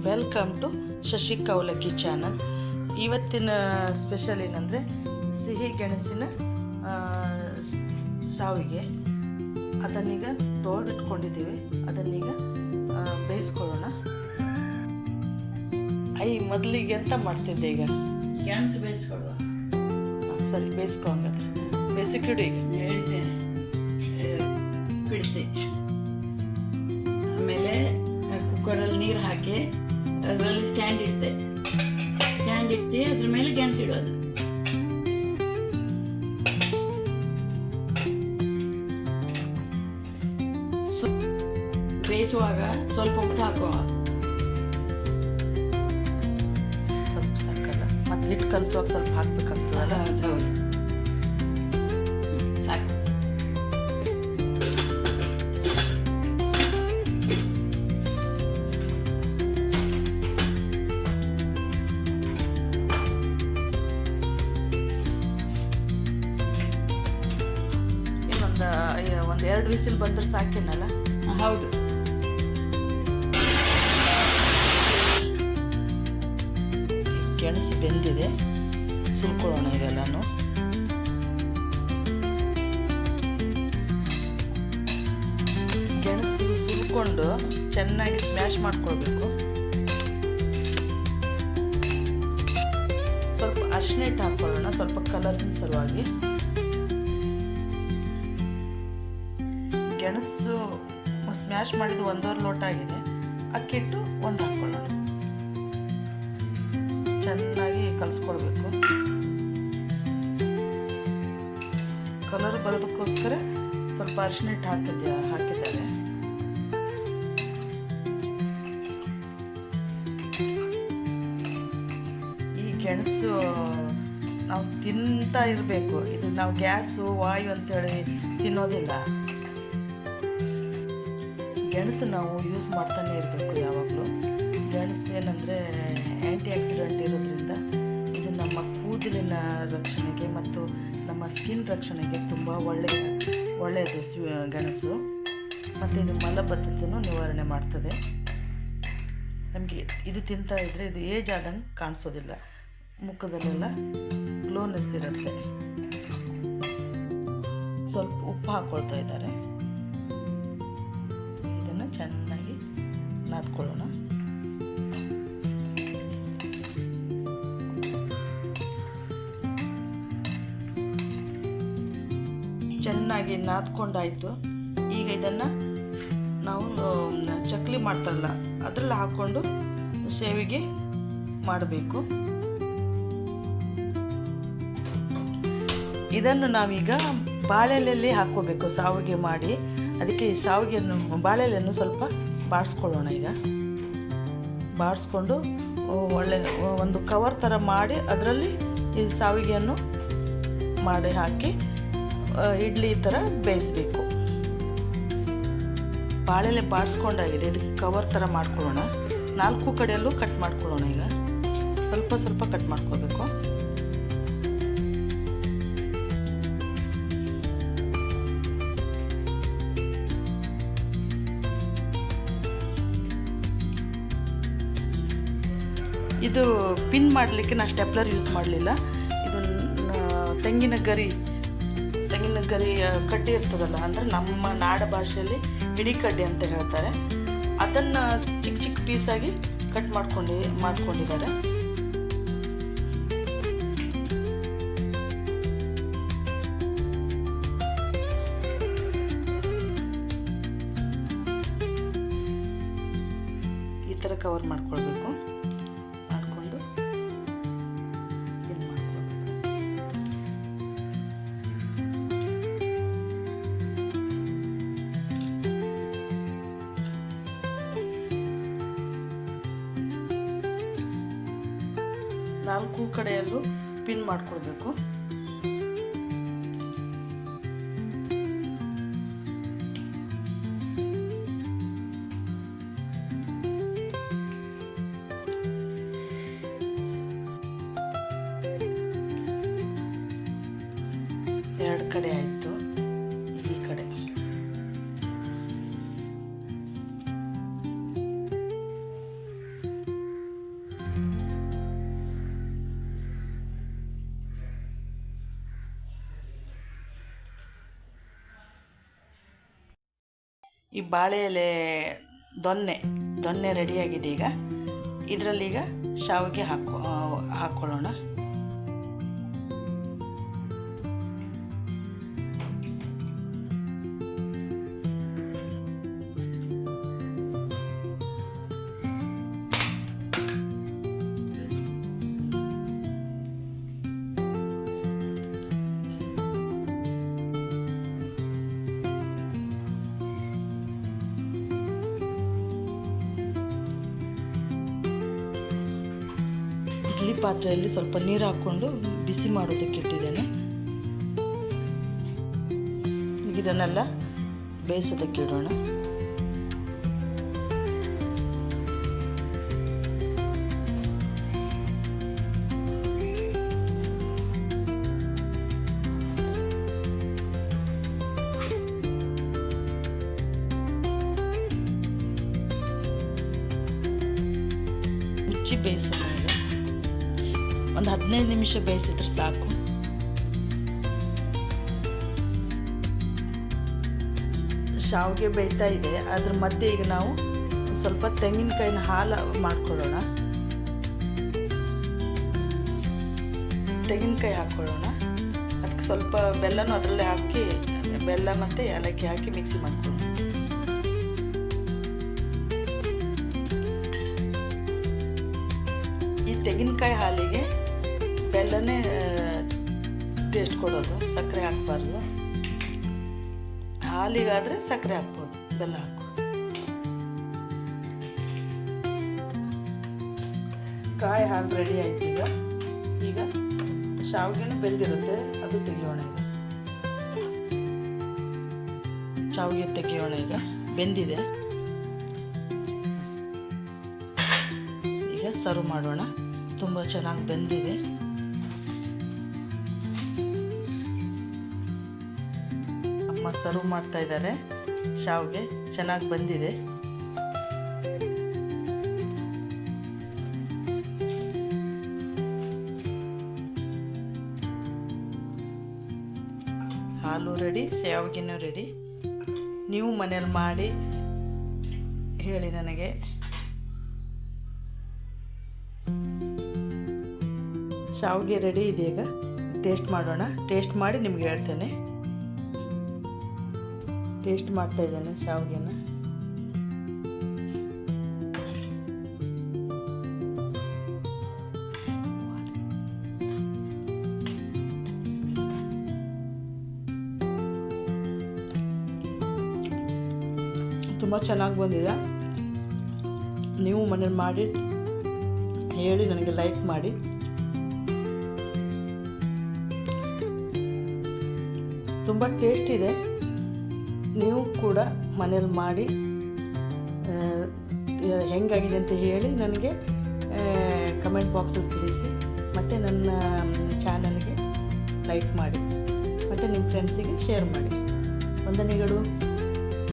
Welcome to Shashi Kaulakki channel. ಇವತ್ತಿನ special ಏನಂದರೆ ಸಿಹಿ ಗೆಣಸಿನ ಶಾವಿಗೆ. ಅದನ್ನೀಗ ತೊಳೆದಿಟ್ಕೊಂಡಿದ್ದೀವಿ. ಅದನ್ನೀಗ ಬೇಯಿಸ್ಕೊಳ್ಳೋಣ. ಮೊದಲಿಗೆ ಎಂತ ಮಾಡ್ತಿದ್ದೆ ಈಗ? ಗೆಣಸು ಬೇಯಿಸ್ಕೊಳ್ಳುವ. ಸರಿ, ಬೇಯಿಸ್ಕೊಂಡ್ರೆ ಬೇಯಿಸಿಕಿಡು. ಈಗ ಹೇಳ್ತೇನೆ, ಬಿಡ್ತೆ. ಆಮೇಲೆ ಕುಕ್ಕರಲ್ಲಿ ನೀರು ಹಾಕಿ ಅದರಲ್ಲಿ ಸ್ಟ್ಯಾಂಡ್ ಇಟ್ಟು ಅದ್ರ ಮೇಲೆ ಗೆಣಸು ಇಡೋದು. ಬೇಯಿಸುವಾಗ ಸ್ವಲ್ಪ ಉಪ್ಪು ಹಾಕುವ. ಸ್ವಲ್ಪ ಸಾಕಲ್ಲ, ಮತ್ತೆ ಹಿಟ್ಟು ಕಲಿಸುವಾಗ ಸ್ವಲ್ಪ ಹಾಕ್ಬೇಕಾಗ್ತದಲ್ಲ? ಹೌದು, ಸಾಕು. ಒಂದು 2 ವಿಸಿಲ್ ಬಂದ್ರೆ ಸಾಕೇನಲ್ಲ? ಹೌದು. ಗೆಣಸು ಬೆಂದಿದೆ, ಸುಲ್ಕೊಳ್ಳೋಣ ಇದೆಲ್ಲನೂ. ಗೆಣಸು ಸುಲ್ಕೊಂಡು ಚೆನ್ನಾಗಿ ಸ್ಮ್ಯಾಶ್ ಮಾಡ್ಕೊಳ್ಬೇಕು. ಸ್ವಲ್ಪ ಅರಿಶಿನ ಹಿಟ್ಟು ಹಾಕ್ಕೊಳ್ಳೋಣ, ಸ್ವಲ್ಪ ಕಲರ್ನ ಸಲುವಾಗಿ. ಗೆಣಸು ಸ್ಮ್ಯಾಶ್ ಮಾಡಿದ್ದು 1.5 ಲೋಟ ಆಗಿದೆ. ಅಕ್ಕಿ ಹಿಟ್ಟು 1 ಹಾಕ್ಕೊಳ್ಳೋಣ. ಚೆನ್ನಾಗಿ ಕಲಿಸ್ಕೊಳ್ಬೇಕು. ಕಲರ್ ಬರೋದಕ್ಕೋಸ್ಕರ ಸ್ವಲ್ಪ ಅರಿಶಿನ ಹಿಟ್ಟು ಹಾಕಿದ್ದಾರೆ. ಈ ಗೆಣಸು ನಾವು ತಿಂತಾ ಇರಬೇಕು. ಇದು ನಾವು ಗ್ಯಾಸು ವಾಯು ಅಂತೇಳಿ ತಿನ್ನೋದಿಲ್ಲ. ಗೆಣಸು ನಾವು ಯೂಸ್ ಮಾಡ್ತಾನೆ ಇರಬೇಕು ಯಾವಾಗಲೂ. ಗೆಣಸು ಏನಂದರೆ ಆ್ಯಂಟಿ ಆಕ್ಸಿಡೆಂಟ್ ಇರೋದ್ರಿಂದ ಇದು ನಮ್ಮ ಕೂದಲಿನ ರಕ್ಷಣೆಗೆ ಮತ್ತು ನಮ್ಮ ಸ್ಕಿನ್ ರಕ್ಷಣೆಗೆ ತುಂಬ ಒಳ್ಳೆಯದು ಗೆಣಸು. ಮತ್ತು ಇದು ಮಲಬದ್ಧತೆಯನ್ನು ನಿವಾರಣೆ ಮಾಡ್ತದೆ. ನಮಗೆ ಇದು ತಿಂತಾ ಇದ್ದರೆ ಇದು ಏಜ್ ಆದಂಗೆ ಕಾಣಿಸೋದಿಲ್ಲ. ಮುಖದಲ್ಲೆಲ್ಲ ಗ್ಲೋನೆಸ್ ಇರುತ್ತೆ. ಸ್ವಲ್ಪ ಉಪ್ಪು ಹಾಕ್ಕೊಳ್ತಾ ಇದ್ದಾರೆ. ಇದನ್ನು ಚೆನ್ನಾಗಿ ನಾದ್ಕೊಳ್ಳೋಣ. ಚೆನ್ನಾಗಿ ನಾದ್ಕೊಂಡಾಯಿತು. ಈಗ ಇದನ್ನು ನಾವು ಚಕ್ಲಿ ಮಾಡ್ತಾರಲ್ಲ ಅದರಲ್ಲಿ ಹಾಕ್ಕೊಂಡು ಸೇವಿಗೆ ಮಾಡಬೇಕು. ಇದನ್ನು ನಾವೀಗ ಬಾಳೆಲೆಯಲ್ಲಿ ಹಾಕ್ಕೋಬೇಕು ಶಾವಿಗೆ ಮಾಡಿ. ಅದಕ್ಕೆ ಈ ಶಾವಿಗೆಯನ್ನು ಬಾಳೆಲೆಯನ್ನು ಸ್ವಲ್ಪ ಬಾಡಿಸ್ಕೊಳ್ಳೋಣ. ಈಗ ಬಾಡಿಸ್ಕೊಂಡು ಒಳ್ಳೆ ಒಂದು ಕವರ್ ಥರ ಮಾಡಿ ಅದರಲ್ಲಿ ಈ ಶಾವಿಗೆಯನ್ನು ಮಾಡಿ ಹಾಕಿ ಇಡ್ಲಿ ಥರ ಬೇಯಿಸಬೇಕು. ಬಾಳೆಲೆ ಬಾಡಿಸ್ಕೊಂಡಾಗಿದೆ. ಇದಕ್ಕೆ ಕವರ್ ಥರ ಮಾಡ್ಕೊಳ್ಳೋಣ. 4 ಕಡೆಯಲ್ಲೂ ಕಟ್ ಮಾಡ್ಕೊಳ್ಳೋಣ. ಈಗ ಸ್ವಲ್ಪ ಸ್ವಲ್ಪ ಕಟ್ ಮಾಡ್ಕೋಬೇಕು. ಇದು ಪಿನ್ ಮಾಡಲಿಕ್ಕೆ ನಾನು ಸ್ಟೆಪ್ಲರ್ ಯೂಸ್ ಮಾಡಲಿಲ್ಲ. ಇದು ತೆಂಗಿನ ಗರಿ ಕಡ್ಡಿ ಇರ್ತದಲ್ಲ, ಅಂದರೆ ನಮ್ಮ ನಾಡ ಭಾಷೆಯಲ್ಲಿ ಹಿಡಿಕಡ್ಡಿ ಅಂತ ಹೇಳ್ತಾರೆ. ಅದನ್ನು ಚಿಕ್ಕ ಚಿಕ್ಕ ಪೀಸಾಗಿ ಕಟ್ ಮಾಡ್ಕೊಂಡಿದ್ದಾರೆ. ಈ ಥರ ಕವರ್ ಮಾಡ್ಕೊಳ್ಬೇಕು. ಮಾಡಿಕೊಂಡು ಏನು ಮಾಡ್ಕೊಳ್ಬೇಕು. ನಾಲ್ಕು ಕಡೆಯಲ್ಲೂ ಪಿನ್ ಮಾಡ್ಕೊಳ್ಬೇಕು. ಎರಡು ಕಡೆ ಆಯಿತು. ಈ ಕಡೆ ಈ ಬಾಳೆ ಎಲೆ ದೊನ್ನೆ ರೆಡಿಯಾಗಿದೆ. ಈಗ ಇದರಲ್ಲೀಗ ಶಾವಿಗೆ ಹಾಕ್ಕೊಳ್ಳೋಣ. ಇಡ್ಲಿ ಪಾತ್ರೆಯಲ್ಲಿ ಸ್ವಲ್ಪ ನೀರು ಹಾಕ್ಕೊಂಡು ಬಿಸಿ ಮಾಡೋದಕ್ಕೆ ಇಟ್ಟಿದ್ದೇನೆ. ಇದನ್ನೆಲ್ಲ ಬೇಯಿಸೋದಕ್ಕೆ ಇಡೋಣ. ಮುಚ್ಚಿ ಬೇಯಿಸೋಣ. ಒಂದು 15 ನಿಮಿಷ ಬೇಯಿಸಿದ್ರೆ ಸಾಕು. ಶಾವಿಗೆ ಬೇಯ್ತಾ ಇದೆ. ಅದ್ರ ಮಧ್ಯೆ ಈಗ ನಾವು ಸ್ವಲ್ಪ ತೆಂಗಿನಕಾಯಿನ ಹಾಲು ಮಾಡ್ಕೊಳ್ಳೋಣ. ತೆಂಗಿನಕಾಯಿ ಹಾಕ್ಕೊಳ್ಳೋಣ. ಅದಕ್ಕೆ ಸ್ವಲ್ಪ ಬೆಲ್ಲನೂ ಅದರಲ್ಲೇ ಹಾಕಿ, ಬೆಲ್ಲ ಮತ್ತು ಏಲಕ್ಕಿ ಹಾಕಿ ಮಿಕ್ಸಿ ಮಾಡ್ಕೊಳ್ಳೋಣ. ಈ ತೆಂಗಿನಕಾಯಿ ಹಾಲಿಗೆ ಬೆಲ್ಲನೇ ಟೇಸ್ಟ್ ಕೊಡೋದು, ಸಕ್ಕರೆ ಹಾಕಬಾರ್ದು. ಹಾಲಿಗಾದರೆ ಸಕ್ಕರೆ ಹಾಕ್ಬೋದು, ಬೆಲ್ಲ ಹಾಕೋ. ಕಾಯಿ ಹಾಲು ರೆಡಿ ಆಯ್ತು. ಈಗ ಶಾವಿಗೆನೂ ಬೆಂದಿರುತ್ತೆ, ಅದು ತೆಗಿಯೋಣ. ಶಾವಿಗೆ ತೆಗಿಯೋಣ. ಈಗ ಬೆಂದಿದೆ. ಈಗ ಸರ್ವ್ ಮಾಡೋಣ. ತುಂಬ ಚೆನ್ನಾಗಿ ಬೆಂದಿದೆ. ಅಮ್ಮ ಸರ್ವ್ ಮಾಡ್ತಾ ಇದ್ದಾರೆ. ಶಾವಿಗೆ ಚೆನ್ನಾಗಿ ಬಂದಿದೆ. ಹಾಲು ರೆಡಿ, ಶಾವಿಗೆನೂ ರೆಡಿ. ನೀವು ಮನೇಲಿ ಮಾಡಿ ಹೇಳಿ ನನಗೆ. ಶಾವಿಗೆ ರೆಡಿ ಇದೆ. ಈಗ ಟೇಸ್ಟ್ ಮಾಡೋಣ. ಟೇಸ್ಟ್ ಮಾಡಿ ನಿಮ್ಗೆ ಹೇಳ್ತೇನೆ. ಟೇಸ್ಟ್ ಮಾಡ್ತಾ ಇದ್ದೇನೆ ಶಾವಿಗೆನ. ತುಂಬ ಚೆನ್ನಾಗಿ ಬಂದಿದೆ. ನೀವು ಮನೇಲಿ ಮಾಡಿ ಹೇಳಿ ನನಗೆ ಲೈಕ್ ಮಾಡಿ. ತುಂಬ ಟೇಸ್ಟ್ ಇದೆ. ನೀವು ಕೂಡ ಮನೇಲಿ ಮಾಡಿ ಹೆಂಗಾಗಿದೆ ಅಂತ ಹೇಳಿ ನನಗೆ ಕಮೆಂಟ್ ಬಾಕ್ಸಲ್ಲಿ ತಿಳಿಸಿ. ಮತ್ತು ನನ್ನ ಚಾನಲ್ಗೆ ಲೈಕ್ ಮಾಡಿ ಮತ್ತು ನಿಮ್ಮ ಫ್ರೆಂಡ್ಸಿಗೆ ಶೇರ್ ಮಾಡಿ. ವಂದನೆಗಳು.